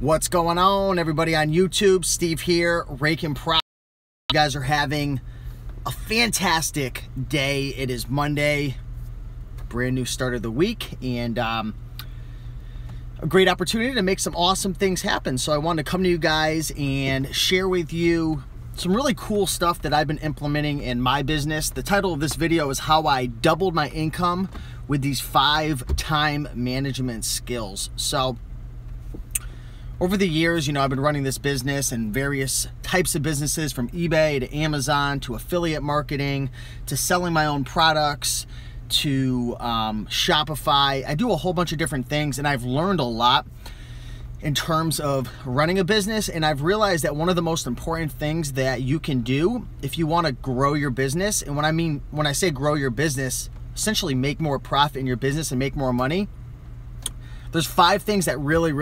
What's going on, everybody on YouTube? Steve here, Raiken Pro. You guys are having a fantastic day. It is Monday, brand new start of the week, and a great opportunity to make some awesome things happen. So I wanted to come to you guys and share with you some really cool stuff that I've been implementing in my business. The title of this video is how I doubled my income with these 5 time management skills. So over the years, I've been running this business and various types of businesses, from eBay to Amazon to affiliate marketing to selling my own products to Shopify. I do a whole bunch of different things, and I've learned a lot in terms of running a business. And I've realized that one of the most important things that you can do if you want to grow your business, and when I say grow your business, essentially make more profit in your business and make more money, there's 5 things that really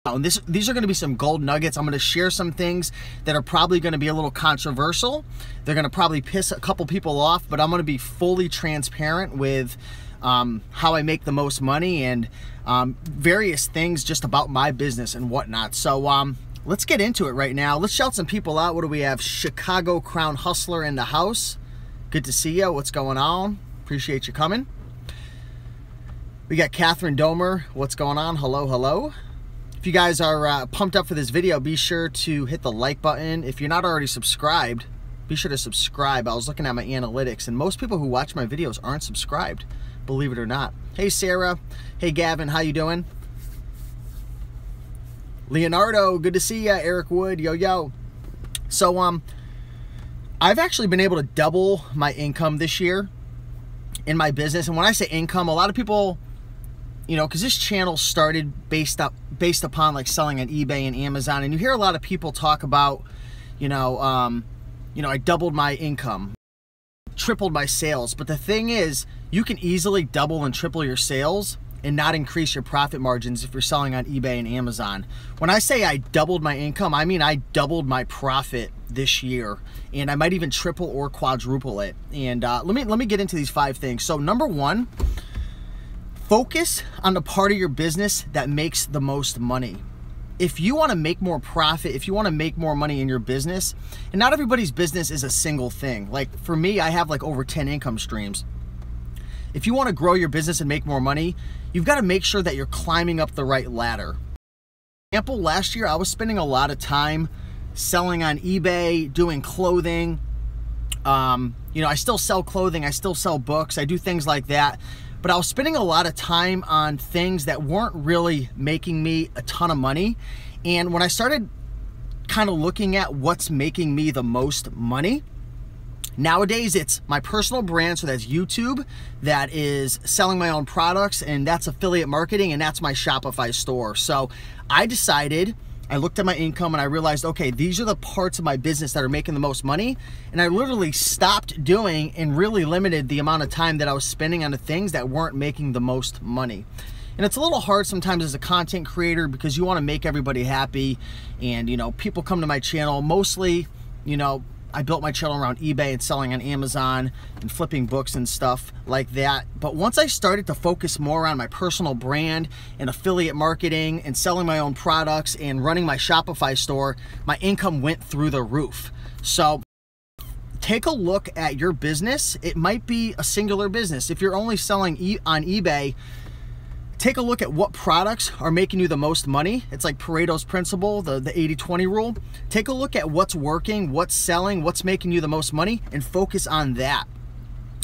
and these are going to be some gold nuggets. I'm going to share some things that are probably going to be a little controversial. They're going to probably piss a couple people off, but I'm going to be fully transparent with how I make the most money and various things just about my business and whatnot. So let's get into it right now. Let's shout some people out. What do we have? Chicago Crown Hustler in the house. Good to see you. What's going on? Appreciate you coming. We got Catherine Domer. What's going on? Hello, hello. If you guys are pumped up for this video, be sure to hit the like button. If you're not already subscribed, be sure to subscribe. I was looking at my analytics, and most people who watch my videos aren't subscribed, believe it or not. Hey, Sarah. Hey, Gavin. How you doing? Leonardo, good to see ya. Eric Wood, yo, yo. So, I've actually been able to double my income this year in my business. And when I say income, a lot of people, because this channel started based upon like selling on eBay and Amazon, and you hear a lot of people talk about, I doubled my income, tripled my sales. But the thing is, you can easily double and triple your sales and not increase your profit margins if you're selling on eBay and Amazon. When I say I doubled my income, I mean I doubled my profit this year, and I might even triple or quadruple it. And let me get into these 5 things. So number 1, focus on the part of your business that makes the most money. If you want to make more profit, if you want to make more money in your business, and not everybody's business is a single thing. Like for me, I have like over 10 income streams. If you want to grow your business and make more money, you've got to make sure that you're climbing up the right ladder. For example, last year I was spending a lot of time selling on eBay, doing clothing. I still sell clothing, I still sell books, I do things like that. But I was spending a lot of time on things that weren't really making me a ton of money. And when I started kind of looking at what's making me the most money, nowadays it's my personal brand, so that's YouTube, that is selling my own products, and that's affiliate marketing, and that's my Shopify store. So I looked at my income and I realized, okay, these are the parts of my business that are making the most money. And I literally stopped doing and really limited the amount of time that I was spending on the things that weren't making the most money. And it's a little hard sometimes as a content creator because you want to make everybody happy. And, people come to my channel. Mostly, I built my channel around eBay and selling on Amazon and flipping books and stuff like that. But once I started to focus more on my personal brand and affiliate marketing and selling my own products and running my Shopify store, my income went through the roof. So take a look at your business. It might be a singular business. If you're only selling on eBay, take a look at what products are making you the most money. It's like Pareto's principle, the 80-20 rule. Take a look at what's working, what's selling, what's making you the most money, and focus on that.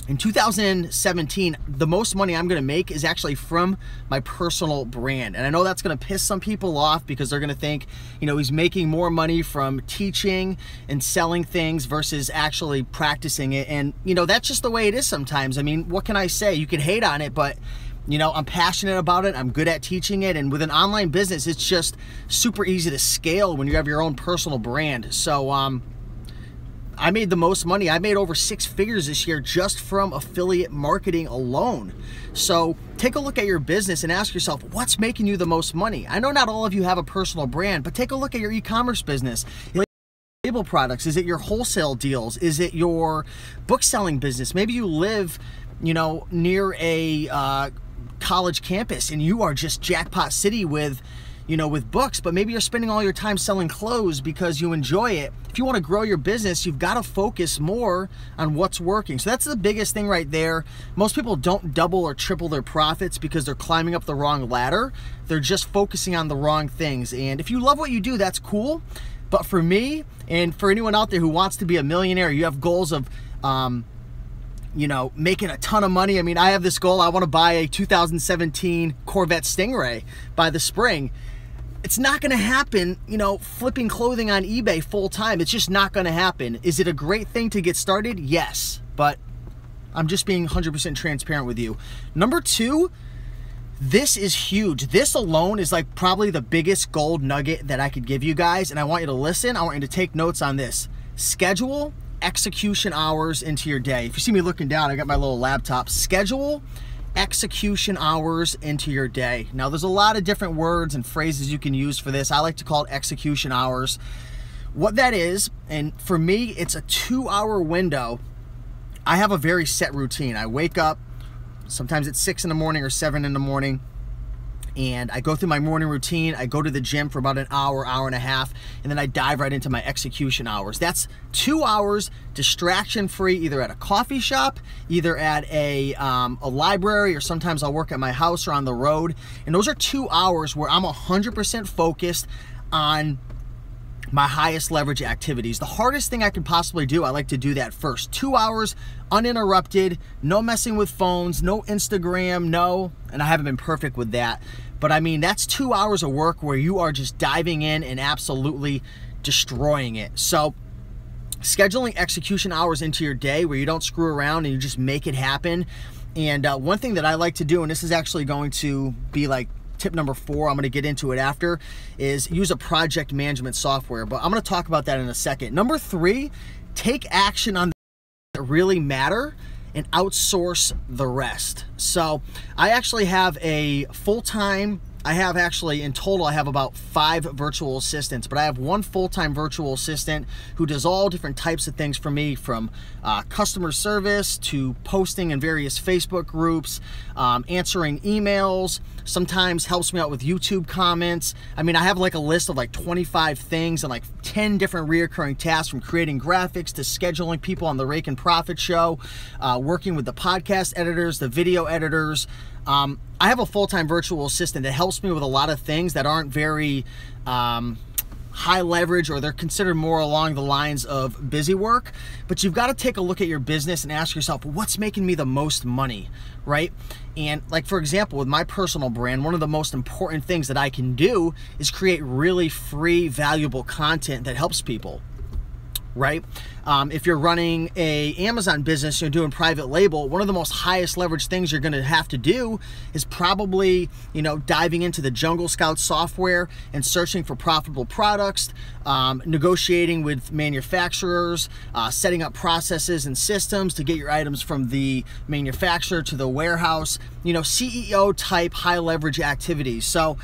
In 2017, the most money I'm gonna make is actually from my personal brand. And I know that's gonna piss some people off because they're gonna think, he's making more money from teaching and selling things versus actually practicing it. And, that's just the way it is sometimes. I mean, what can I say? You can hate on it, but I'm passionate about it. I'm good at teaching it. And with an online business, it's just super easy to scale when you have your own personal brand. So I made the most money. I made over 6 figures this year just from affiliate marketing alone. So take a look at your business and ask yourself, what's making you the most money? I know not all of you have a personal brand, but take a look at your e-commerce business. Label products? Is it your wholesale deals? Is it your book selling business? Maybe you live, near a college campus and you are just jackpot city with, with books, but maybe you're spending all your time selling clothes because you enjoy it. If you want to grow your business, you've got to focus more on what's working. So that's the biggest thing right there. Most people don't double or triple their profits because they're climbing up the wrong ladder. They're just focusing on the wrong things. And if you love what you do, that's cool. But for me, and for anyone out there who wants to be a millionaire, you have goals of making a ton of money. I mean, I have this goal. I want to buy a 2017 Corvette Stingray by the spring. It's not going to happen, flipping clothing on eBay full time. It's just not going to happen. Is it a great thing to get started? Yes, but I'm just being 100% transparent with you. Number 2, this is huge. This alone is like probably the biggest gold nugget that I could give you guys, and I want you to listen. I want you to take notes on this. Schedule execution hours into your day. If you see me looking down, I got my little laptop. Schedule execution hours into your day. Now, there's a lot of different words and phrases you can use for this. I like to call it execution hours. What that is, and for me, it's a 2-hour window. I have a very set routine. I wake up, sometimes it's 6 in the morning or 7 in the morning, and I go through my morning routine. I go to the gym for about an hour, hour and a half, and then I dive right into my execution hours. That's 2 hours distraction-free, either at a coffee shop, either at a library, or sometimes I'll work at my house or on the road. And those are 2 hours where I'm 100% focused on my highest leverage activities. The hardest thing I can possibly do, I like to do that first. 2 hours uninterrupted, no messing with phones, no Instagram, and I haven't been perfect with that. But I mean, that's 2 hours of work where you are just diving in and absolutely destroying it. So scheduling execution hours into your day where you don't screw around and you just make it happen. And one thing that I like to do, and this is actually going to be like tip number 4, I'm going to get into it after, is use a project management software. But I'm going to talk about that in a second. Number 3, take action on that really matter and outsource the rest. So I actually have a full-time, in total, I have about 5 virtual assistants, but I have one full-time virtual assistant who does all different types of things for me, from customer service to posting in various Facebook groups, answering emails, sometimes helps me out with YouTube comments. I mean, I have like a list of like 25 things and like 10 different reoccurring tasks, from creating graphics to scheduling people on the Raiken Profit Show, working with the podcast editors, the video editors. I have a full-time virtual assistant that helps me with a lot of things that aren't very high leverage, or they're considered more along the lines of busy work. But you've got to take a look at your business and ask yourself, what's making me the most money, right? And like, for example, with my personal brand, one of the most important things that I can do is create really free, valuable content that helps people, right? If you're running a Amazon business, you're doing private label, one of the most highest leverage things you're going to have to do is probably, diving into the Jungle Scout software and searching for profitable products, negotiating with manufacturers, setting up processes and systems to get your items from the manufacturer to the warehouse, CEO type high leverage activities. So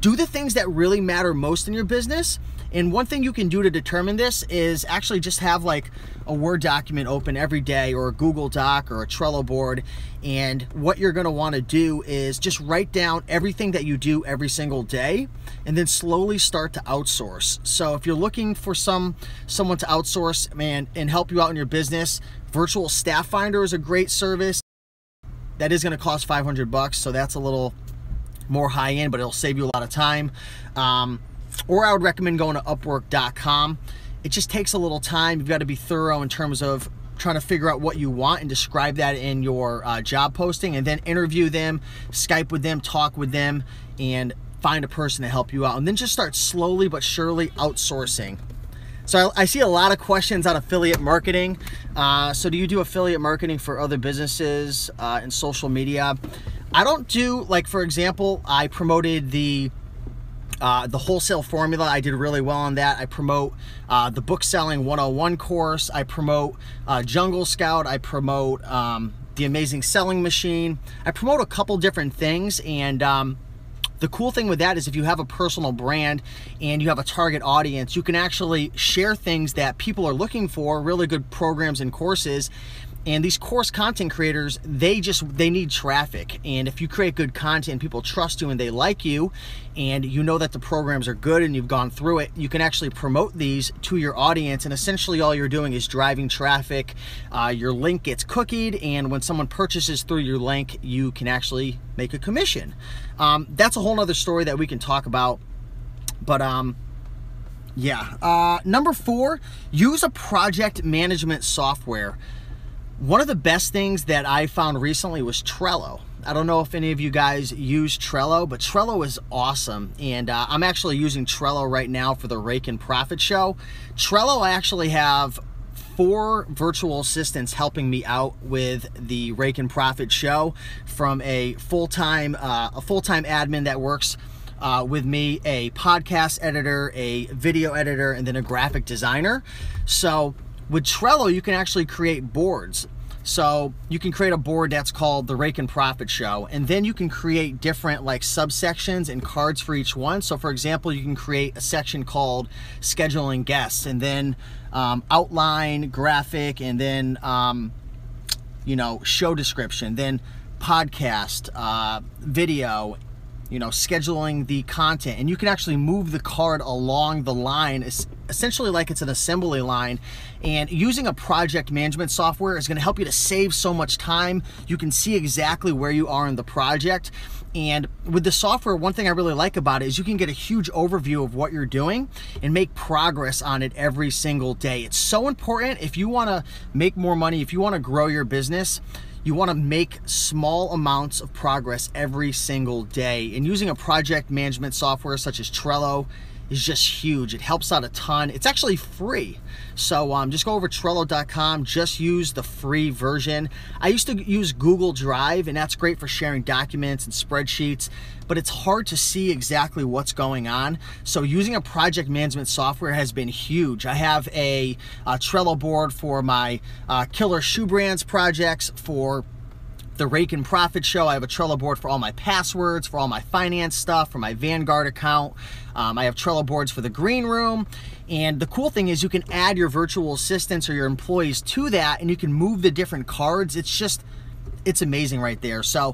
do the things that really matter most in your business. And one thing you can do to determine this is actually just have like a Word document open every day, or a Google Doc, or a Trello board. And what you're going to want to do is just write down everything that you do every single day, and then slowly start to outsource. So if you're looking for someone to outsource, and help you out in your business, Virtual Staff Finder is a great service. That is going to cost $500, so that's a little more high end, but it'll save you a lot of time. Or I would recommend going to Upwork.com. It just takes a little time. You've got to be thorough in terms of trying to figure out what you want and describe that in your job posting, and then interview them, Skype with them, talk with them, and find a person to help you out. And then just start slowly but surely outsourcing. So I see a lot of questions on affiliate marketing. So do you do affiliate marketing for other businesses and social media? I don't do, like, for example, I promoted the wholesale formula. I did really well on that. I promote the book selling 101 course. I promote Jungle Scout. I promote the amazing selling machine. I promote a couple different things. And the cool thing with that is if you have a personal brand and you have a target audience, you can actually share things that people are looking for, really good programs and courses. And these course content creators, they need traffic. And if you create good content, people trust you and they like you, and you know that the programs are good and you've gone through it, you can actually promote these to your audience. And essentially all you're doing is driving traffic. Your link gets cookied, and when someone purchases through your link, you can actually make a commission. That's a whole nother story that we can talk about. But yeah. Number 4, use a project management software. One of the best things that I found recently was Trello. I don't know if any of you guys use Trello, but Trello is awesome. And I'm actually using Trello right now for the Raiken Profit Show. Trello, I actually have 4 virtual assistants helping me out with the Raiken Profit Show, from a full-time admin that works with me, a podcast editor, a video editor, and then a graphic designer. So with Trello, you can actually create boards. So you can create a board that's called the Raiken Profit Show, and then you can create different like subsections and cards for each one. So for example, you can create a section called scheduling guests, and then outline, graphic, and then show description, then podcast, video, scheduling the content. And you can actually move the card along the line, essentially like it's an assembly line. And using a project management software is going to help you to save so much time. You can see exactly where you are in the project. And with the software, one thing I really like about it is you can get a huge overview of what you're doing and make progress on it every single day. It's so important if you want to make more money, if you want to grow your business. You want to make small amounts of progress every single day. And using a project management software such as Trello is just huge. It helps out a ton. It's actually free. So just go over Trello.com, just use the free version. I used to use Google Drive, and that's great for sharing documents and spreadsheets, but it's hard to see exactly what's going on. So using a project management software has been huge. I have a Trello board for my Killer Shoe Brands projects, for the Raiken Profit Show. I have a Trello board for all my passwords, for all my finance stuff, for my Vanguard account. I have Trello boards for the green room. And the cool thing is you can add your virtual assistants or your employees to that, and you can move the different cards. It's amazing right there. So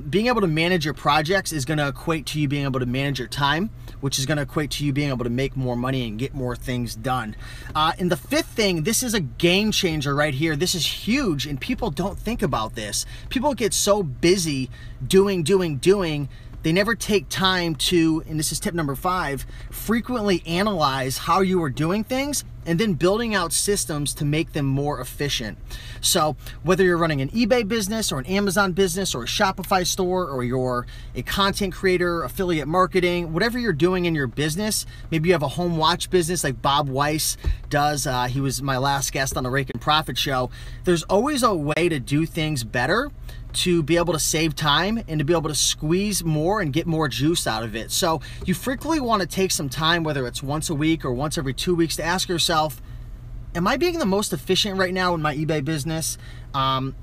being able to manage your projects is going to equate to you being able to manage your time, which is going to equate to you being able to make more money and get more things done. And the 5th thing, this is a game changer right here. This is huge, and people don't think about this. People get so busy doing. They never take time to, and this is tip number 5, frequently analyze how you are doing things and then building out systems to make them more efficient. So whether you're running an eBay business or an Amazon business or a Shopify store, or you're a content creator, affiliate marketing, whatever you're doing in your business, maybe you have a home watch business like Bob Weiss does. He was my last guest on the Raiken Profit Show. There's always a way to do things better, to be able to save time and to be able to squeeze more and get more juice out of it. So you frequently want to take some time, whether it's once a week or once every 2 weeks, to ask yourself, am I being the most efficient right now in my eBay business?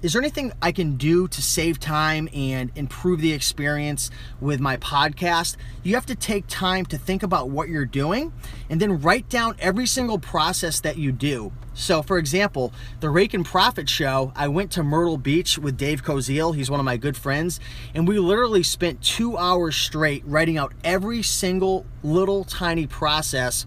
Is there anything I can do to save time and improve the experience with my podcast? You have to take time to think about what you're doing and then write down every single process that you do. So for example, the Raiken Profit Show, I went to Myrtle Beach with Dave Koziel. He's one of my good friends. And we literally spent 2 hours straight writing out every single little tiny process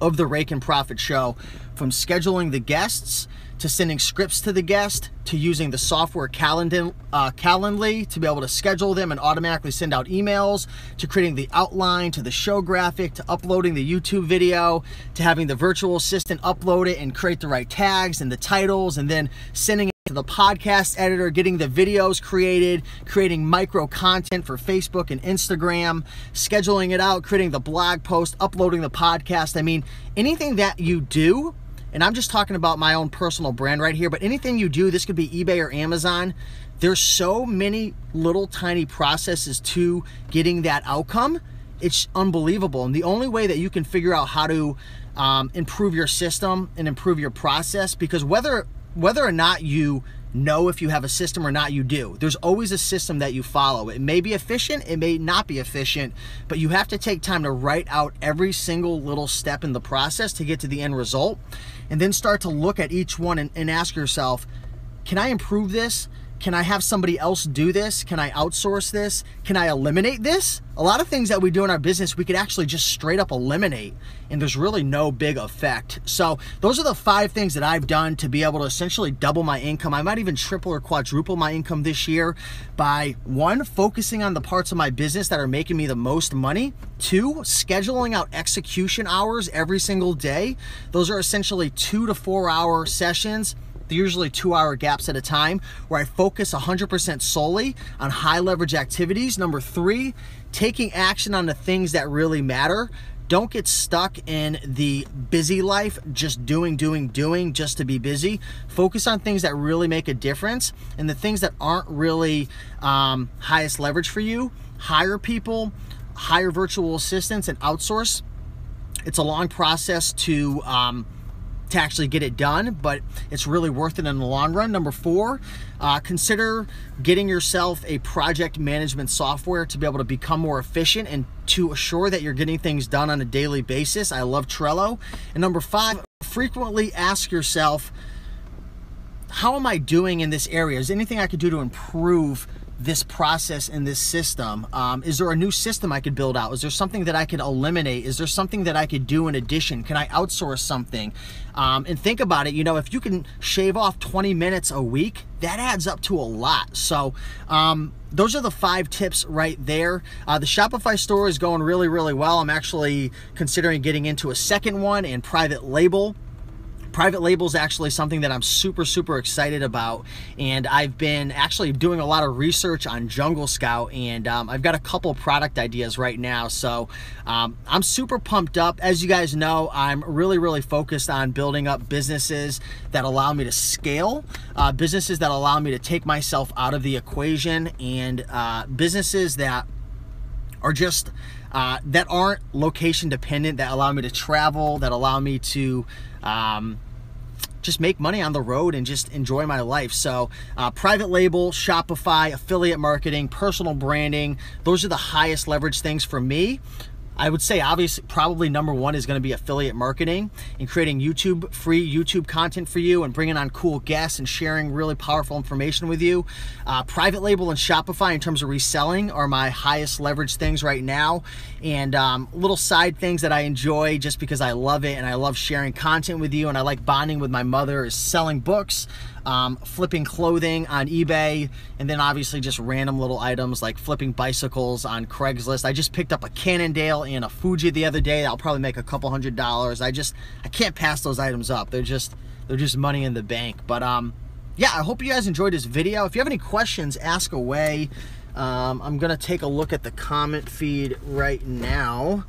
of the Raiken Profit Show, from scheduling the guests, to sending scripts to the guest, to using the software Calendly to be able to schedule them and automatically send out emails, to creating the outline, to the show graphic, to uploading the YouTube video, to having the virtual assistant upload it and create the right tags and the titles, and then sending it to the podcast editor, getting the videos created, creating micro content for Facebook and Instagram, scheduling it out, creating the blog post, uploading the podcast. I mean, anything that you do, and I'm just talking about my own personal brand right here, but anything you do, this could be eBay or Amazon, there's so many little tiny processes to getting that outcome. It's unbelievable. And the only way that you can figure out how to improve your system and improve your process, because whether or not you know if you have a system or not, you do. There's always a system that you follow. It may be efficient, it may not be efficient, but you have to take time to write out every single little step in the process to get to the end result, and then start to look at each one and ask yourself, can I improve this? Can I have somebody else do this? Can I outsource this? Can I eliminate this? A lot of things that we do in our business, we could actually just straight up eliminate, and there's really no big effect. So those are the 5 things that I've done to be able to essentially double my income. I might even triple or quadruple my income this year by 1, focusing on the parts of my business that are making me the most money. 2, scheduling out execution hours every single day. Those are essentially 2 to 4 hour sessions. They're usually 2-hour gaps at a time, where I focus 100% solely on high leverage activities. Number 3, taking action on the things that really matter. Don't get stuck in the busy life, just doing just to be busy. Focus on things that really make a difference, and the things that aren't really highest leverage for you. Hire people, hire virtual assistants, and outsource. It's a long process to actually get it done, but it's really worth it in the long run. Number 4, consider getting yourself a project management software to be able to become more efficient and to assure that you're getting things done on a daily basis. I love Trello. And number 5, frequently ask yourself, how am I doing in this area? Is there anything I could do to improve this process in this system? Is there a new system I could build out? Is there something that I could eliminate? Is there something that I could do in addition? Can I outsource something? And think about it, you know, if you can shave off 20 minutes a week, that adds up to a lot. So those are the 5 tips right there. The Shopify store is going really, really well. I'm actually considering getting into a second one and private label. Private label is actually something that I'm super excited about, and I've been actually doing a lot of research on Jungle Scout, and I've got a couple product ideas right now. So I'm super pumped up. As you guys know, I'm really focused on building up businesses that allow me to scale, businesses that allow me to take myself out of the equation, and businesses that are just that aren't location dependent, that allow me to travel, that allow me to just make money on the road and just enjoy my life. So private label, Shopify, affiliate marketing, personal branding, those are the highest leverage things for me. I would say obviously probably number 1 is going to be affiliate marketing and creating free YouTube content for you and bringing on cool guests and sharing really powerful information with you. Private label and Shopify in terms of reselling are my highest leverage things right now. And little side things that I enjoy just because I love it and I love sharing content with you and I like bonding with my mother is selling books, flipping clothing on eBay, and then obviously just random little items like flipping bicycles on Craigslist. I just picked up a Cannondale and a Fuji the other day. I'll probably make a couple $100. I can't pass those items up. They're just money in the bank. But yeah, I hope you guys enjoyed this video. If you have any questions, ask away. I'm gonna take a look at the comment feed right now.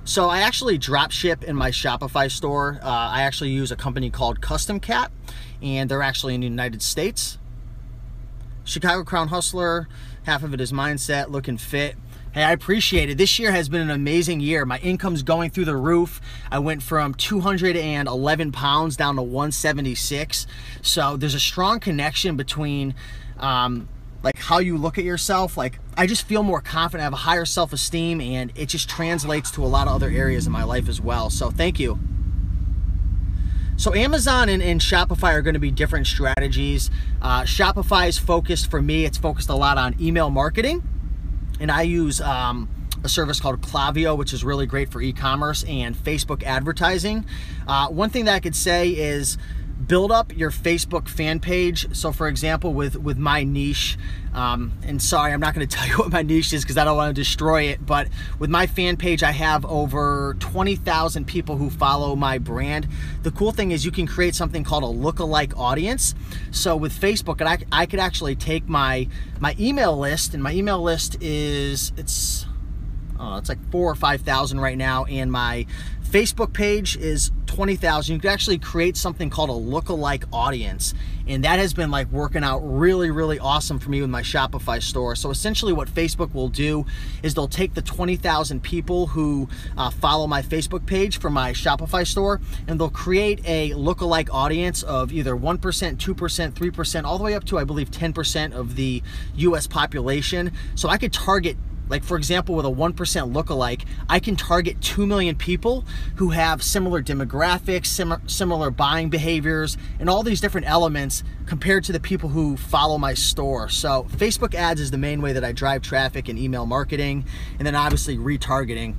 So I actually drop ship in my Shopify store. I actually use a company called Custom Cat, and they're actually in the United States. Chicago Crown Hustler, half of it is mindset, looking fit. Hey, I appreciate it. This year has been an amazing year. My income's going through the roof. I went from 211 pounds down to 176. So there's a strong connection between like how you look at yourself. Like I just feel more confident, I have a higher self-esteem, and it just translates to a lot of other areas in my life as well. So thank you. So Amazon and Shopify are going to be different strategies. Shopify is focused, for me, it's focused a lot on email marketing, and I use a service called Klaviyo, which is really great for e-commerce and Facebook advertising. One thing that I could say is build up your Facebook fan page. So for example, with my niche, and sorry, I'm not going to tell you what my niche is because I don't want to destroy it, but with my fan page, I have over 20,000 people who follow my brand. The cool thing is you can create something called a lookalike audience. So with Facebook, I could actually take my email list, and my email list is, it's like 4,000 or 5,000 right now, and my Facebook page is 20,000. You can actually create something called a lookalike audience, and that has been like working out really awesome for me with my Shopify store. So essentially what Facebook will do is they'll take the 20,000 people who follow my Facebook page for my Shopify store, and they'll create a lookalike audience of either 1%, 2%, 3%, all the way up to, I believe, 10% of the US population. So I could target Like for example, with a 1% lookalike, I can target 2 million people who have similar demographics, similar buying behaviors, and all these different elements compared to the people who follow my store. So Facebook ads is the main way that I drive traffic and email marketing, and then obviously retargeting.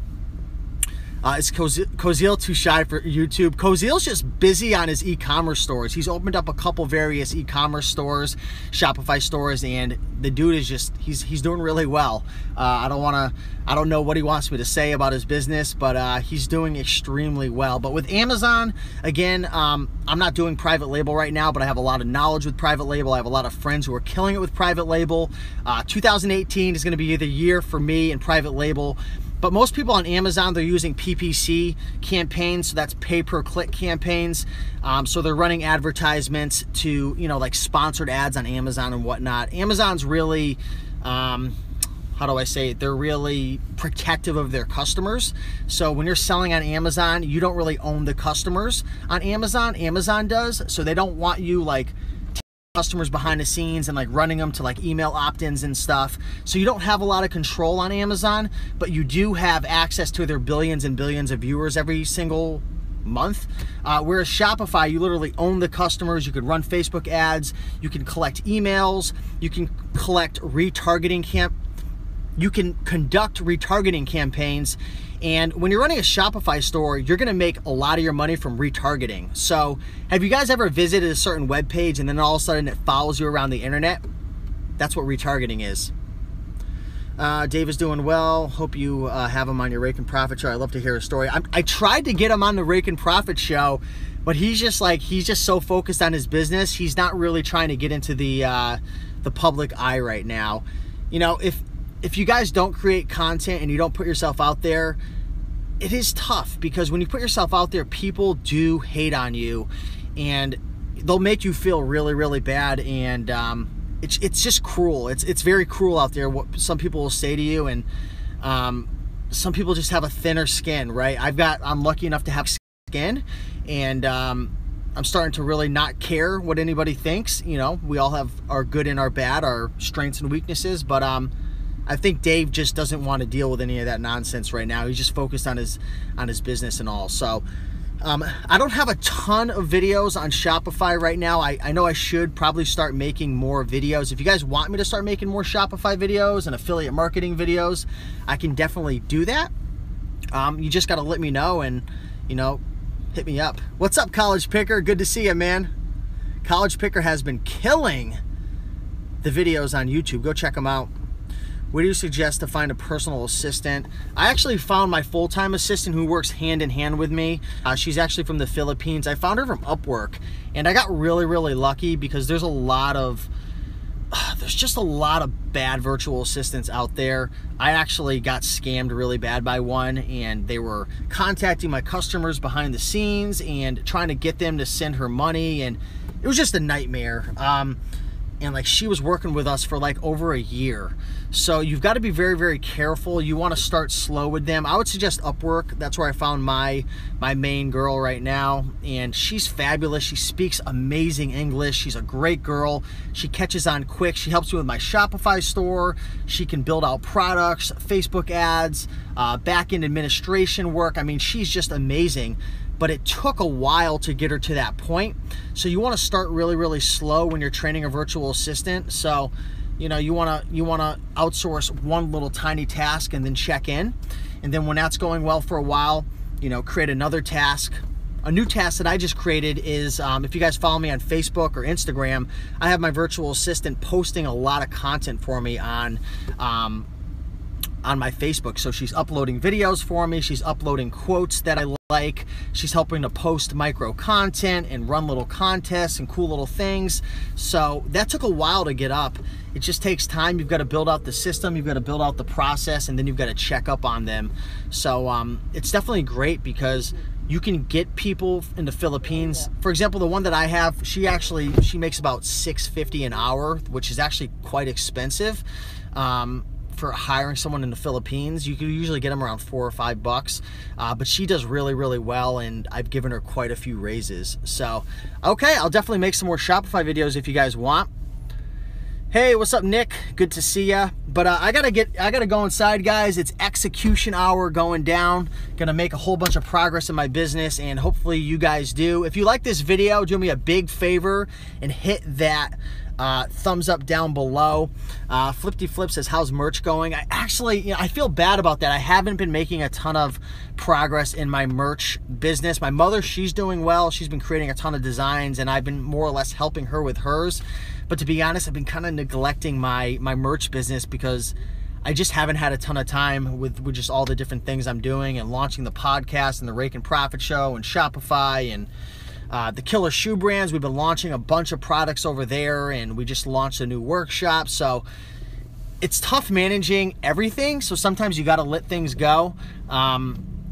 Is Kozil too shy for YouTube? Kozil's just busy on his e-commerce stores. He's opened up a couple various e-commerce stores, Shopify stores, and the dude is just, he's doing really well. I don't know what he wants me to say about his business, but he's doing extremely well. But with Amazon, again, I'm not doing private label right now, but I have a lot of knowledge with private label. I have a lot of friends who are killing it with private label. 2018 is going to be the year for me in private label. But most people on Amazon, they're using PPC campaigns, so that's pay-per-click campaigns. So they're running advertisements to, you know, like sponsored ads on Amazon and whatnot. Amazon's really, how do I say it? They're really protective of their customers. So when you're selling on Amazon, you don't really own the customers on Amazon. Amazon does. So they don't want you like customers behind the scenes and like running them to like email opt-ins and stuff. So you don't have a lot of control on Amazon, but you do have access to their billions and billions of viewers every single month. Whereas Shopify, you literally own the customers. You could run Facebook ads, you can collect emails, you can collect retargeting you can conduct retargeting campaigns. And when you're running a Shopify store, you're gonna make a lot of your money from retargeting. So have you guys ever visited a certain web page and then all of a sudden it follows you around the internet? That's what retargeting is. Dave is doing well. Hope you have him on your Raiken Profit Show. I'd love to hear his story. I tried to get him on the Raiken Profit Show, but he's just so focused on his business. He's not really trying to get into the public eye right now. You know, if you guys don't create content and you don't put yourself out there, it is tough, because when you put yourself out there, people do hate on you and they'll make you feel really, really bad. And it's just cruel. It's very cruel out there what some people will say to you, and some people just have a thinner skin, right? I'm lucky enough to have skin, and I'm starting to really not care what anybody thinks. You know, we all have our good and our bad, our strengths and weaknesses, but I think Dave just doesn't want to deal with any of that nonsense right now. He's just focused on his business and all. So I don't have a ton of videos on Shopify right now. I know I should probably start making more videos. If you guys want me to start making more Shopify videos and affiliate marketing videos, I can definitely do that. You just got to let me know and, you know, hit me up. What's up, College Picker? Good to see you, man. College Picker has been killing the videos on YouTube. Go check them out. What do you suggest to find a personal assistant? I actually found my full-time assistant who works hand in hand with me. She's actually from the Philippines. I found her from Upwork, and I got really, really lucky because there's just a lot of bad virtual assistants out there. I actually got scammed really bad by one, and they were contacting my customers behind the scenes and trying to get them to send her money, and it was just a nightmare. And like, she was working with us for like over a year. So you've got to be very, very careful. You want to start slow with them. I would suggest Upwork. That's where I found my main girl right now, and she's fabulous. She speaks amazing English. She's a great girl. She catches on quick. She helps me with my Shopify store. She can build out products, Facebook ads, back-end administration work. I mean, she's just amazing. But it took a while to get her to that point. So you want to start really, really slow when you're training a virtual assistant. So, you know, you want to outsource one little tiny task and then check in. And then when that's going well for a while, you know, create another task. A new task that I just created is, if you guys follow me on Facebook or Instagram, I have my virtual assistant posting a lot of content for me on my Facebook. So she's uploading videos for me. She's uploading quotes that I like. She's helping to post micro content and run little contests and cool little things. So that took a while to get up. It just takes time. You've got to build out the system, you've got to build out the process, and then you've got to check up on them. So it's definitely great because you can get people in the Philippines. For example, the one that I have, she makes about $6.50 an hour, which is actually quite expensive. For hiring someone in the Philippines, you can usually get them around $4 or $5, but she does really, really well, and I've given her quite a few raises. So, okay, I'll definitely make some more Shopify videos if you guys want. Hey, what's up, Nick? Good to see ya. But I gotta go inside, guys. It's execution hour going down. Gonna make a whole bunch of progress in my business, and hopefully you guys do. If you like this video, do me a big favor and hit that thumbs up down below. Flipty Flip says, how's merch going? I actually, I feel bad about that. I haven't been making a ton of progress in my merch business. My mother, she's doing well. She's been creating a ton of designs, and I've been more or less helping her with hers. But to be honest, I've been kind of neglecting my merch business because I just haven't had a ton of time with just all the different things I'm doing and launching the podcast and the Raiken Profit Show and Shopify and the Killer Shoe Brands. We've been launching a bunch of products over there, and we just launched a new workshop. So it's tough managing everything. So sometimes you got to let things go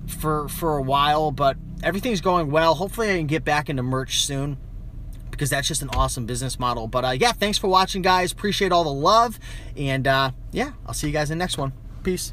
for a while, but everything's going well. Hopefully I can get back into merch soon, because that's just an awesome business model. But yeah, thanks for watching, guys. Appreciate all the love. And yeah, I'll see you guys in the next one. Peace.